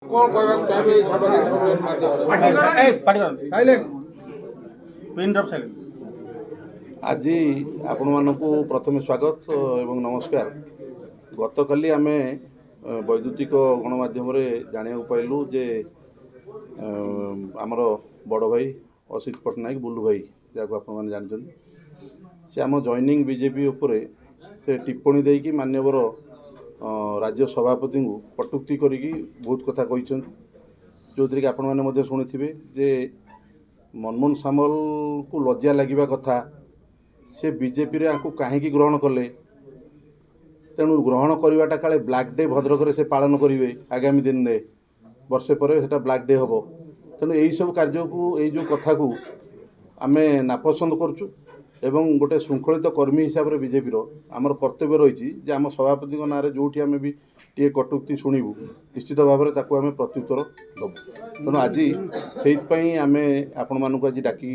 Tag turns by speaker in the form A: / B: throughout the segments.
A: कौन कहबा चाहबे ए सभा समय
B: आज आपण मानक प्रथम स्वागत एवं नमस्कार। गत काली आम वैद्युतिक गणमाध्यम जाना पाइलु जे आमर बड़ भाई असित पट्टनायक बुल्लू भाई जहाँ आप जानते से आम जॉइनिंग बीजेपी उपरे से टिप्पणी देकी मान्यवर राज्य सभापति को कटुक्ति करी बहुत कथा कही जो थी आपण मैंने शुणी जे मनमोहन सामल को लज्जा लगे कथा से बीजेपी रे आपको कहीं ग्रहण कले तेणु ग्रहण करवाटा काले ब्लैक डे भद्रक से पालन करेंगे आगामी दिन में वर्षे पर सेटा ब्लैक डे हम तेणु यही सब कार्य को यही कथा को आम नापसंद करुँ एवं गोटे श्रृंखलित कर्मी हिसाब से बीजेपी आमर कर्तव्य रही आम सभापति ना जो आम भी टे कटुक्ति शुणु निश्चित भाव में आम प्रत्युत्तर दबू तेणु आज से आम आपण मानक आज डाकी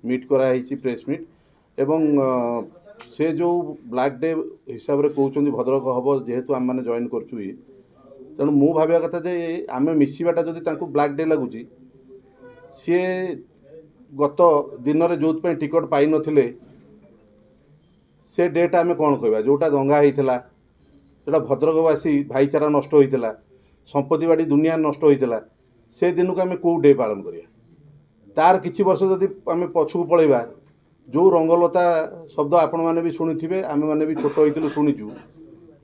B: मीट कराई प्रेस मीट एवं से जो ब्लैक डे हिसाब से कहते भद्रक हम जेहेतु आम मैंने जॉइन करूँ ये तेणु मु भाविया कथा जे आम मिसवाटा जदि ब्लैक डे लगुच सी गत दिन में जो टिकट पाई नथिले से डेट आम कौन कहवा जोटा दंगा होता जोटा भद्रकवासी भाईचारा नष्ट होता संपत्ति बाड़ी दुनिया नष्ट होता से दिन को आम कौ डे पालन करिया तार किछि वर्ष जदि आम पछकु पलैबा जो रंगलता शब्द आपण मैंने भी शुणी आम मैंने भी छोट होइतिलु शुणीचु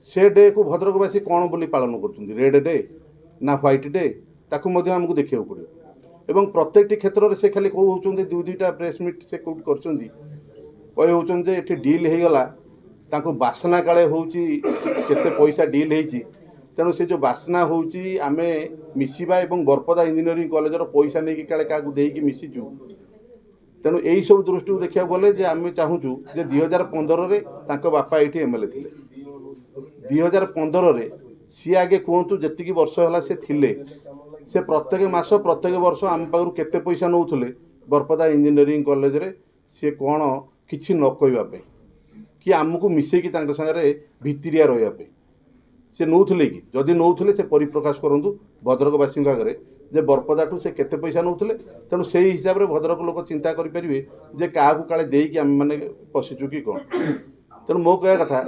B: से डे को भद्रकवासी कौन बोली पालन कर रेड डे ना व्हाइट डे ताकू मध्य आमको देखा पड़ो एवं प्रत्येक क्षेत्र में से खाली कहते दुईटा प्रेस मीट से कौट कर ये डील हो गला तांको बासना काले होते पैसा डील होती तेणु से जो बासना होची आमे मिसिबा एवं बरपदा इंजीनियरिंग कॉलेजर पैसा नहीं काले क्या देकी मिसीचु तेणु यही सब दृष्टि देखा गले जे आम चाहूँ जे 2015 बापा ये एमएलए थे 2015 सी आगे कहतु जी वर्ष है से थिले से प्रत्येक मास प्रत्येक वर्ष आम पाखु केते पैसा नौले बरपदा इंजीनियरिंग कॉलेज रे सी कौन किसी न कहवाई कि आमको मिसेकी सागरे भितरिया रही से नौले कि जदि नौले से परिप्रकाश करूँ भद्रकवासी आगे जे बरपदाठू से केते पैसा नौले तेणु से हिसाब से भद्रक लोक चिंता करेंगे जे क्या काले देकी आम मैंने पशिचु कि कौन तेणु मो कह कथा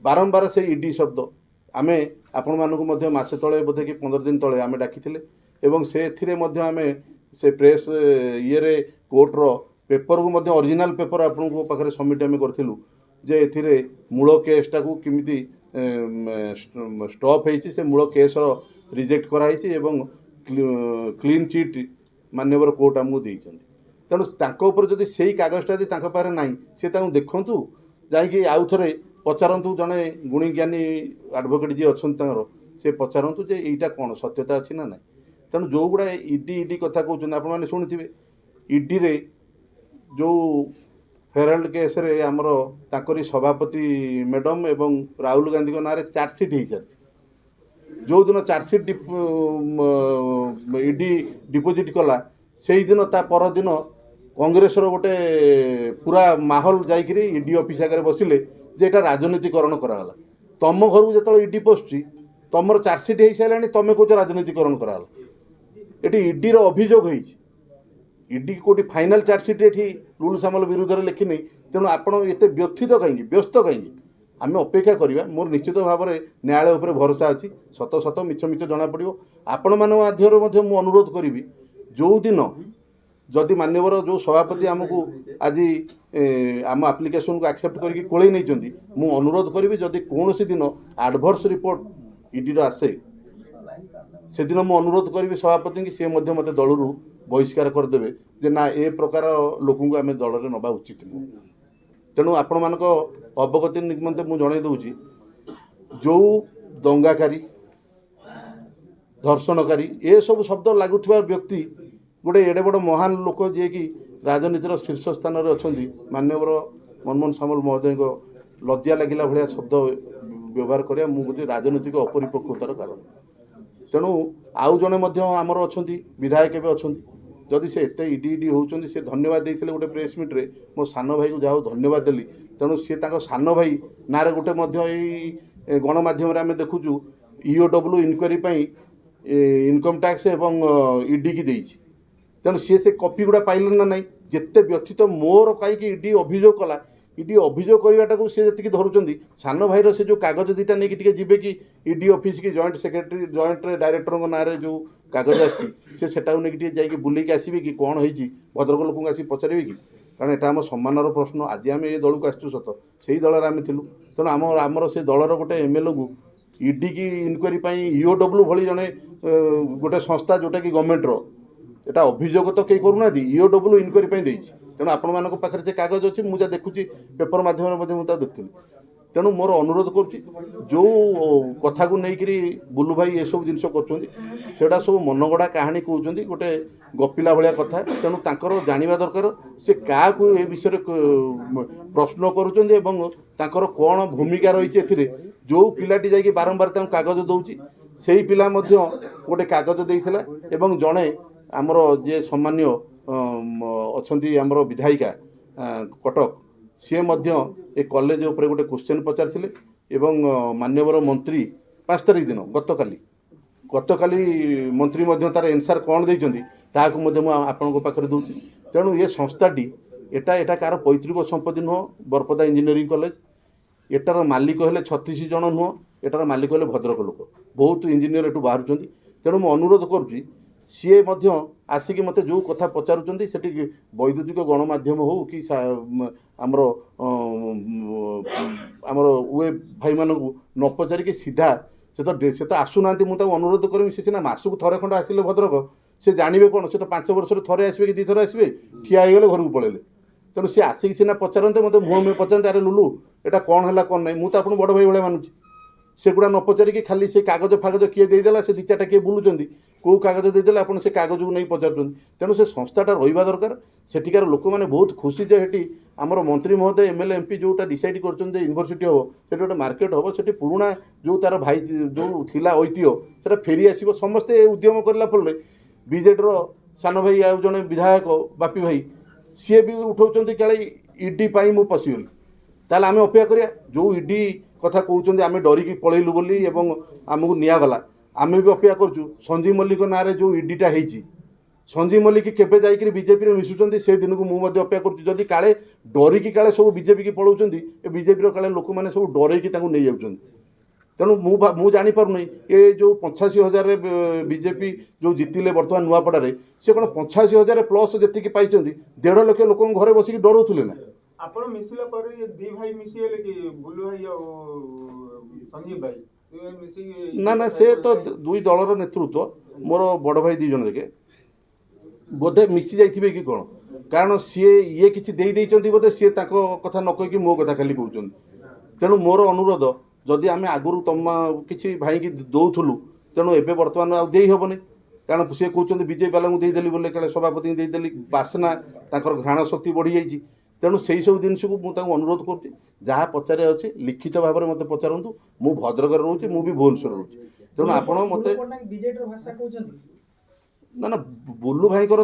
B: बारंबार से ईडी शब्द आम आपण मानक मसे तले बोधे कि 15 दिन तले आम डाकी एवं से आम से प्रेस ये कोर्टर पेपर को ओरिजिनल पेपर आपण पाखे सबमिट आम करूँ जे ए मूल केसटा को किमिति स्टॉप होती से मूल केस रिजेक्ट कराई एवं क्लीन चिट मान्यवर कोर्ट आमको देते तेणु तापर जदि से कागजटा यदि पाखे ना सी देखूँ जाकि आउ थे पचारतु जड़े गुणी ज्ञानी आडभोकेट जी अच्छा से पचारतु जे यहीटा कौन सत्यता अच्छी ना ना तेणु जो गुड़ा ईडी कथा कहते आप शुणुवे ईडी रे जो फेराल्ड केस रे आमर ताकरी सभापति मैडम एवं राहुल गांधी ना चार्जसीट हो सारी जो दिन चार्जसीट ईडी डिपोजिट कला से दिन ता पर दिन कांग्रेस गोटे पूरा माहौल जाकि ईडी ऑफिस आगे बसिले जेटा राजनीतिकरण कराला तुम घर को जो ईडी पशुची तुम चार्जसीट हो सारा तुम कौच राजनीतिकरण कराला ये ईडी अभियोग होती ईडी कोटी फाइनाल चार्जसीट ये रूल सामल विरुद्ध में लिखिनी तेणु आपड़ ये व्यथित कहीं व्यस्त कहीं आम अपेक्षा करवा मोर निश्चित भाव में न्यायालय उपर भरोसा अच्छी सत सत मिछ मिछ जना पड़ो आपण माध्यम मु अनुरोध करी जो दिन जदि मान्यवर जो सभापति आमको आज आम आप्लिकेसन को एक्सेप्ट करके कोले नहीं मु अनुरोध करी जदि कौन दिन एडवर्स रिपोर्ट ईडी आसे से दिन मु अनुरोध करी सभापति की सी मत दलू बहिष्कार करदे जे ना ए प्रकार लोक आम दल में नवा उचित नुह तेणु आपण मानक अवगति निमंते मु जन दूची जो दंगाकारी धर्षणकारी ए सब शब्द लगुवा व्यक्ति गोटे एडे बड़ महान लोक जी कि राजनीतिर शीर्ष स्थान में अच्छा मान्यवर मनमोहन सामल महोदय लज्जा लगिला भाया शब्द व्यवहार करा मुझे राजनीतिक अपरिपक्वतार कारण तेणु आउ जड़े आमर अच्छा विधायक भी अच्छा जदि से एत इडी होती से धन्यवाद देते गोटे प्रेस मीट्रे मो सान भाई को जहाँ धन्यवाद देली तेणु सी सान भाई ना गोटे गणमाध्यम आम देखुचु ईओडब्ल्यू इनक्वारी इनकम टैक्स एवं ईडी की देइछि तेणु सी से कॉपी गुड़ा पाइले ना नाई जिते व्यथित मोर कहीं ईडी अभियोग कला ईडी अभियोग करवाटा सी जी धरुंच सान भाईर से जो कागज दुटा नहीं जी कि ईडी ऑफिस की जॉइंट सेक्रेटरी जॉइंट डायरेक्टर ना जो कागज आसी जाकि बुलेक आसबे कि कौन होती भद्रक लोक आसी पचारे कि कारण यहाँ आम सम्मानर प्रश्न आज आम ये दल को आसु सत से दल आम थिलु तेणु आमर से दलर गोटे एमएलए को ईडी की इनक्वारी ईओडब्ल्यू भली जड़े गोटे संस्था जोटा कि गवर्नमेंटर एटा अभियोग तो कई करूना ईओडब्ल्यू इनक्वारी देती तेणु आपण मान पाखे से कागज अच्छी मुझे देखुची पेपर मध्यम देखी तेणु मोर अनुरोध करुच्ची जो कथा को लेकर बुलू भाई ये सब जिन करा सब मनगढ़ा कहानी कहते गोटे गपिला भाया कथा तेणु तांकर जानिबा दरकार से क्या ए विषय प्रश्न करुँच कौन भूमिका रही है जो पिलाटी जाकि बारंबार कागज दौची से पिला गोटे कागज देइथिला एवं जड़े आमर जे सम्मान्य अच्छी आमर विधायिका कटक सी ए कॉलेज उपरे गोटे क्वेश्चन पचार एवं मान्यवर मंत्री 5 तारिख दिन गतकाली मंत्री तार एनसार कौन देइचंदी ताकू आपण पाखे दूसरी तेणु ये संस्थाटी एटा कार पैतृक संपत्ति नुह बरपदा इंजीनियरिंग कॉलेज एटार मालिक हेले 36 जन नुह एटार मालिक हेले भद्रक लोक बहुत इंजीनियर एटू बाहर तेणु मुझे अनुरोध करुच्ची सी आसिक मत जो कथा पचारुंट से वैद्युतिक गणमाध्यम हो कि आमर आमर वेब भाई मान न पचारिक सीधा से तो आसुना मुझे अनुरोध करी से सीना मासक थरे खंड आसिले भद्रक से जानवे कौन से तो 5 वर्ष थे आसवे कि 2 थर आसवे ठिया हो घर को पलैले तेणु सी आसिक सीना पचारते मत मुँह पचारते अरे लुलु एटा कौन है कौन ना मुझे आपको बड़ भाई भाई मानुची सेगुड़ा न पचारिक खाली से कागज फागज किए देदेला से 2-4टा किए बुलूँ कौ कागज देदेला आप से कागज को नहीं पचार तेणु से संस्थाटा रहा दरकार सेठिकार लोक मैंने बहुत खुशी जे हेटी आमर मंत्री महोदय एमएलए एमपी जोटा डिसाइड कर यूनिवर्सिटी हम से गोटे मार्केट हम से पुराना जो तार भाई जो थिला ऐतिह्य से फेरी आसो समस्ते उद्यम करला फल बीजेडी सान भाई आ जड़े विधायक बापी भाई सी भी उठाऊँ क्या ईडी मु पशिगली ताल आम अपेक्षा करिया जो ईडी कथा कहते आम डरिकी पलैलु बोली एवं आमको निगला आम भी अपेक्षा करुँ संजीव मल्लिक ना जो ईडीटा होती संजीव मल्लिक केवे जाकर बीजेपी मिशुंट से दिन को मुझे अपेक्षा करुँच काले डरिकी काले सब बीजेपी की पलाऊँ बीजेपी काले लोक मैंने सब डरैकी नहीं जाऊँ तेणु मु जापरूनी ये जो 85,000 बीजेपी जो जीतिले बर्तमान नुआपड़े से कौन 85,000 प्लस जी पाई 1.5 लाख लोक घरे बसिक डराऊले ना
A: आपण मिसिला पर ये दी भाई मिसिले कि बुलु भाई और संजीव भाई मिसी
B: ना ना से तो दुई दलर नेतृत्व मोर बड़ भाई 2 जन के बोधे मिसी जाइथिबे कि कोन कारण सी ये किछि देई देइचंती बोधे सी ताको कथा न कहि कि मो कथा खाली कहउचन तेणु मोर अनुरोध जदि आम आगुरी तुम किसी भाई की दौलु तेणु एवं बर्तमान आदे हेबनी कारण सी कहते बीजेपी वाला देदेली बोले क्या सभापति देदेली बासना तांकर घ्राण शक्ति बढ़ी जाइए तेणु से सब जिन को मुझे अनुरोध करुँच जहाँ पचारे अच्छे लिखित भाव में मत पचारतु मु भद्रक रोचे मुझे भुवनेश्वर रोचे तेणु आपण मत ना ना बुलू भाई तो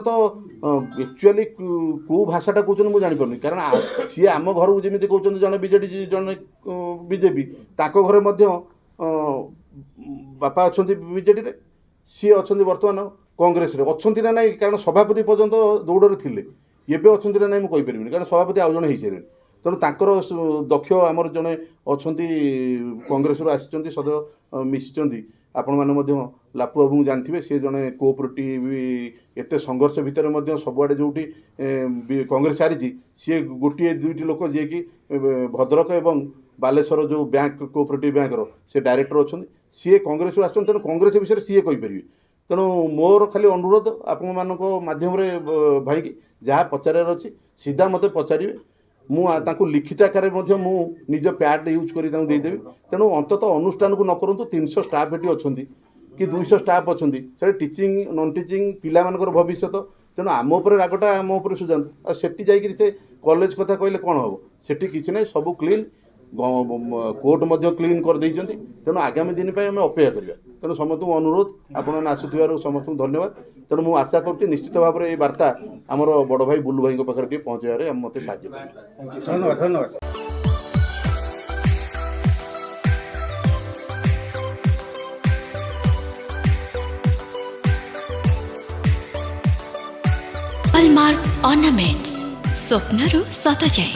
B: एक्चुअली कौ भाषाटा कहते मुझे जापर कारण सी आम घर को जमी कहते जड़े बीजेडी जड़े बीजेपी ताक घरे बापा अच्छा बीजेडी सी अच्छा बर्तमान कांग्रेस अच्छा ना ना कारण सभापति पर्यंत दौड़ थे एवं अच्छा ना ना मुझे कहीपरि कारण सभापति आउ जड़े हो सारे तेणु तांकर दक्ष आमर जड़े अच्छा कांग्रेस आसी सदैव मिशिंट आपण मैंने लापू बाबू जानते सी जड़े कोऑपरेटिव एत संघर्ष भितर सबुआड़े जो कांग्रेस हारी सी गोटे 2टी लोक जी कि भद्रक एवं बालेश्वर जो बैंक कोऑपरेटिव बैंक से डायरेक्टर अच्छा सी कांग्रेस आसते तेणु कांग्रेस विषय सी कहीपरि तेणु मोर खाली अनुरोध आपण माध्यम भाई की जहाँ पचार अच्छी सीधा मत पचारे मुझे लिखित आकार मु निज पैड यूज करदेवी तेणु अंततः अनुष्ठान को न करूँ 300 स्टाफ ये अच्छा कि 200 स्टाफ अच्छा टीचिंग नॉन टीचिंग पिला भविष्य तेणु आम रागटा आम सुझात आठी जा कॉलेज कथा कहले कौन हम सेठी किसी ना सब क्लीन कोर्ट क्लीन कर तेणु आगामी दिन आम अपेक्षा करिया तेणु समस्त अनुरोध आपण आसुथिबार समस्त धन्यवाद तेणु मुझे आशा करुँच निश्चित भाव में ये वार्ता आमर बड़ भाई बुलू भाई पाखे पहुँचारे मत साहय
C: धन्यवाद धन्यवाद।
D: हॉलमार्क ऑर्नामेंट्स स्वप्नरू सत जाए।